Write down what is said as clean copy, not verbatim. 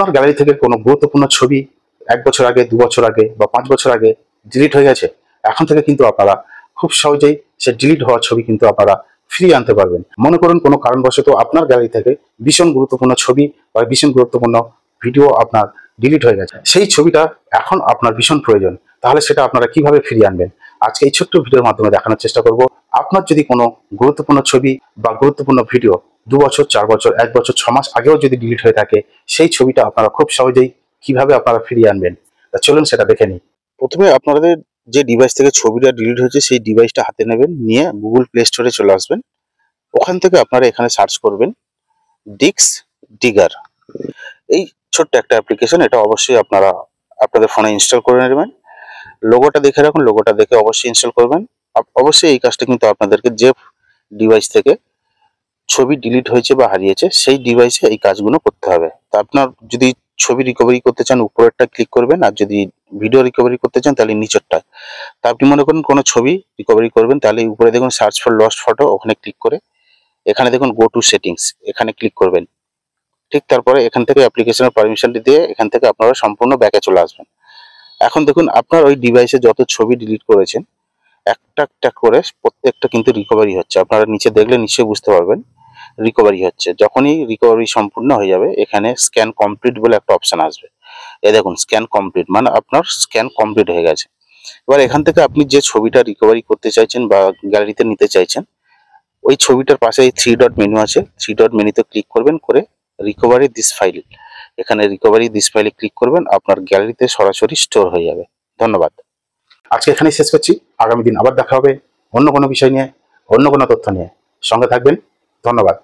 আপনার গ্যালারি থেকে কোনো গুরুত্বপূর্ণ ছবি 1 বছর আগে, 2 বছর আগে বা 5 বছর আগে ডিলিট হয়ে গেছে, এখন থেকে কিন্তু আপনারা খুব সহজেই সে ডিলিট হওয়া ছবি কিন্তু আপনারা ফিরিয়ে আনতে পারবেন। মনে করুন কোনো কারণবশত আপনার গ্যালারি থেকে ভীষণ গুরুত্বপূর্ণ ছবি বা ভীষণ গুরুত্বপূর্ণ ভিডিও আপনার ডিলিট হয়ে গেছে, সেই ছবিটা এখন আপনার ভীষণ প্রয়োজন, তাহলে সেটা আপনারা কিভাবে ফিরিয়ে আনবেন আজকে এই ছোট্ট ভিডিওর মাধ্যমে দেখানোর চেষ্টা করব। আপনার যদি কোনো গুরুত্বপূর্ণ ছবি বা গুরুত্বপূর্ণ ভিডিও 2 বছর, 4 বছর, 1 বছর, 6 মাস আগেও যদি ডিলিট হয়ে থাকে, সেই ছবিটা আপনারা খুব সহজেই কিভাবে আপনারা ফিরিয়ে আনবেন, তা চলুন সেটা দেখে নিই। প্রথমে আপনাদের যে ডিভাইস থেকে ছবিটা ডিলিট হয়েছে সেই ডিভাইসটা হাতে নেবেন, নিয়ে গুগল প্লে স্টোরে চলে আসবেন। ওখান থেকে আপনারা এখানে সার্চ করবেন ডিস্ক ডিগার। এই ছোট্ট একটা অ্যাপ্লিকেশন, এটা অবশ্যই আপনারা আপনাদের ফোনে ইনস্টল করে নেবেন। লোগোটা দেখে রাখুন, লোগোটা দেখে অবশ্যই ইনস্টল করবেন। অবশ্যই এই কাজটা কিন্তু আপনাদেরকে যে ডিভাইস থেকে ছবি ডিলিট হয়েছে বা হারিয়েছে সেই ডিভাইসে এই কাজগুলো করতে হবে। তা আপনার যদি ছবি রিকভারি করতে চান উপরেরটা ক্লিক করবেন, আর যদি ভিডিও রিকভারি করতে চান তাহলে নিচেরটা। তা আপনি মনে করুন কোনো ছবি রিকভারি করবেন, তাহলে উপরে দেখুন সার্চ ফর লস্ট ফটো, ওখানে ক্লিক করে এখানে দেখুন গো টু সেটিংস, এখানে ক্লিক করবেন। ঠিক তারপরে এখান থেকে অ্যাপ্লিকেশনের পারমিশনটি দিয়ে এখান থেকে আপনারা সম্পূর্ণ ব্যাকে চলে আসবেন। এখন দেখুন আপনার ওই ডিভাইসে যত ছবি ডিলিট করেছেন একটা একটা করে প্রত্যেকটা কিন্তু রিকভারি হচ্ছে। আপনারা নিচে দেখলে নিশ্চয়ই বুঝতে পারবেন রিকভারি হচ্ছে। যখনই রিকভারি সম্পূর্ণ হয়ে যাবে এখানে স্ক্যান কমপ্লিট বলে একটা অপশন আসবে। এই দেখুন স্ক্যান কমপ্লিট, মানে আপনার স্ক্যান কমপ্লিট হয়ে গেছে। এবার এখান থেকে আপনি যে ছবিটা রিকভারি করতে চাইছেন বা গ্যালারিতে নিতে চাইছেন, ওই ছবিটার পাশে এই 3 ডট মেনু আছে, 3 ডট মেনুতে ক্লিক করবেন, করে রিকভারি দিস ফাইল, এখানে রিকভারি দিস ফাইলে ক্লিক করবেন, আপনার গ্যালারিতে সরাসরি স্টোর হয়ে যাবে। ধন্যবাদ। আজকে এখানেই শেষ করছি। আগামী দিন আবার দেখা হবে অন্য কোনো বিষয় নিয়ে, অন্য কোনো তথ্য নিয়ে। সঙ্গে থাকবেন। ধন্যবাদ।